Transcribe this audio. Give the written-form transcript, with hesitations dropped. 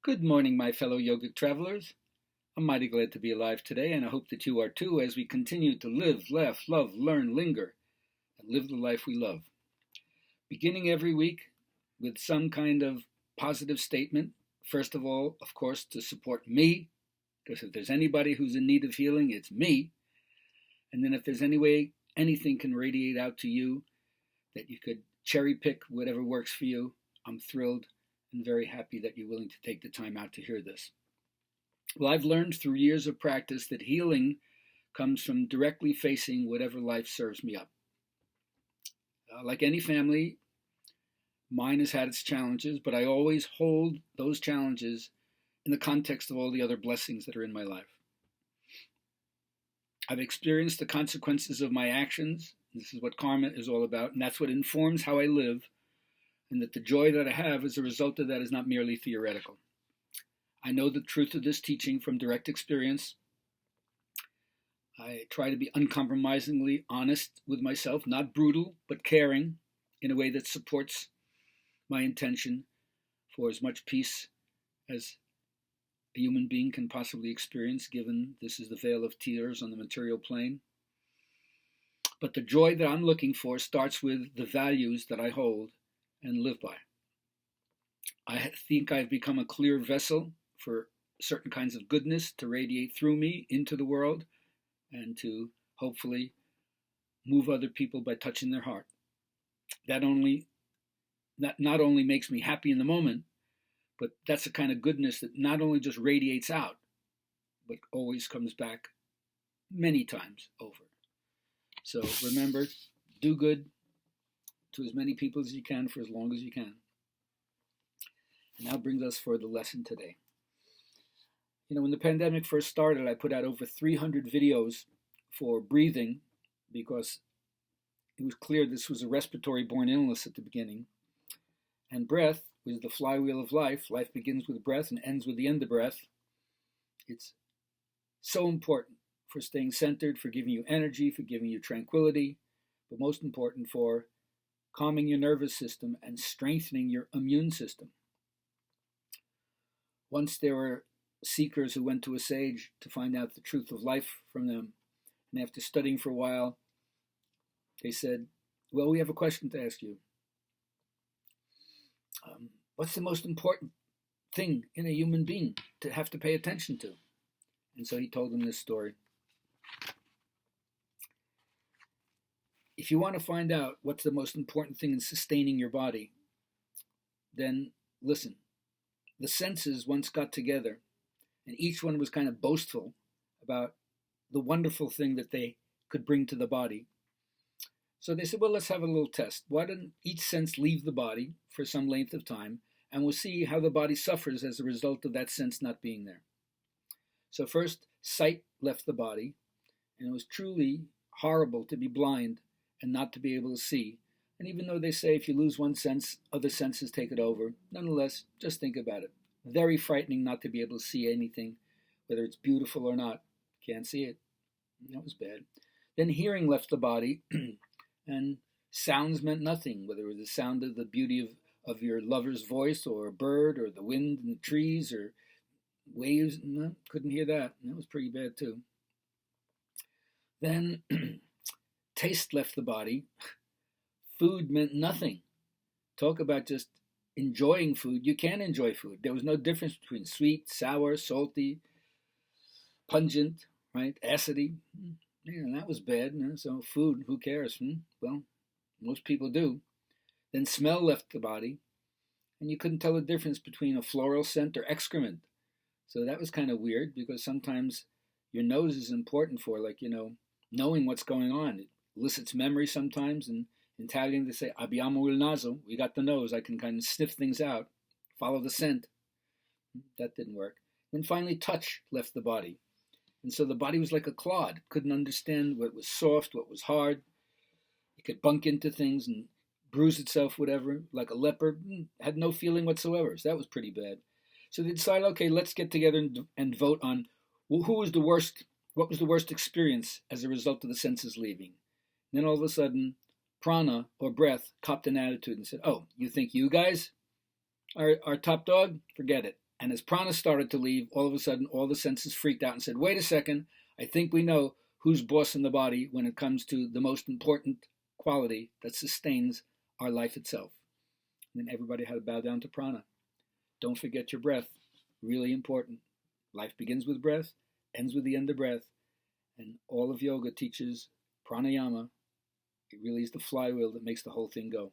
Good morning, my fellow yogic travelers. I'm mighty glad to be alive today, and I hope that you are too as we continue to live, laugh, love, learn, linger, and live the life we love. Beginning every week with some kind of positive statement. First of all, of course, to support me, because if there's anybody who's in need of healing, it's me. And then if there's any way anything can radiate out to you, that you could cherry pick whatever works for you, I'm thrilled and very happy that you're willing to take the time out to hear this. Well, I've learned through years of practice that healing comes from directly facing whatever life serves me up. Like any family, mine has had its challenges, but I always hold those challenges in the context of all the other blessings that are in my life. I've experienced the consequences of my actions. This is what karma is all about, and that's what informs how I live, and that the joy that I have as a result of that is not merely theoretical. I know the truth of this teaching from direct experience. I try to be uncompromisingly honest with myself, not brutal, but caring in a way that supports my intention for as much peace as a human being can possibly experience, given this is the veil of tears on the material plane. But the joy that I'm looking for starts with the values that I hold and live by. I think I've become a clear vessel for certain kinds of goodness to radiate through me into the world and to hopefully move other people by touching their heart. That not only makes me happy in the moment, but that's a kind of goodness that not only just radiates out, but always comes back many times over. So remember, do good to as many people as you can for as long as you can. And that brings us for the lesson today. When the pandemic first started, I put out over 300 videos for breathing because it was clear this was a respiratory-borne illness at the beginning. And breath was the flywheel of life. Life begins with breath and ends with the end of breath. It's so important for staying centered, for giving you energy, for giving you tranquility, but most important for calming your nervous system and strengthening your immune system. Once there were seekers who went to a sage to find out the truth of life from them, and after studying for a while, they said, well, we have a question to ask you. What's the most important thing in a human being to have to pay attention to? And so he told them this story. If you want to find out what's the most important thing in sustaining your body, then listen. The senses once got together, and each one was kind of boastful about the wonderful thing that they could bring to the body. So they said, well, let's have a little test. Why don't each sense leave the body for some length of time, and we'll see how the body suffers as a result of that sense not being there. So first, sight left the body, and it was truly horrible to be blind and not to be able to see. And even though they say if you lose one sense, other senses take it over, nonetheless, just think about it. Very frightening not to be able to see anything, whether it's beautiful or not. Can't see it. That was bad. Then hearing left the body, and sounds meant nothing, whether it was the sound of the beauty of your lover's voice or a bird or the wind in the trees or waves. No, couldn't hear that. That was pretty bad too. Then taste left the body. Food meant nothing. Talk about just enjoying food. You can enjoy food. There was no difference between sweet, sour, salty, pungent, right? Acidy. Yeah, that was bad. So food, who cares? Well, most people do. Then smell left the body, and you couldn't tell the difference between a floral scent or excrement. So that was kind of weird because sometimes your nose is important for, knowing what's going on. It elicits memory sometimes, and in Italian they say abbiamo il naso. We got the nose. I can kind of sniff things out, follow the scent. That didn't work. Then finally touch left the body. And so the body was like a clod. Couldn't understand what was soft, what was hard. It could bunk into things and bruise itself, whatever, like a leper. Had no feeling whatsoever. So that was pretty bad. So they decided, okay, let's get together and vote on who was the worst, what was the worst experience as a result of the senses leaving. And then all of a sudden, prana, or breath, copped an attitude and said, oh, you think you guys are top dog? Forget it. And as prana started to leave, all of a sudden, all the senses freaked out and said, wait a second, I think we know who's boss in the body when it comes to the most important quality that sustains our life itself. And then everybody had to bow down to prana. Don't forget your breath. Really important. Life begins with breath, ends with the end of breath. And all of yoga teaches pranayama. It really is the flywheel that makes the whole thing go.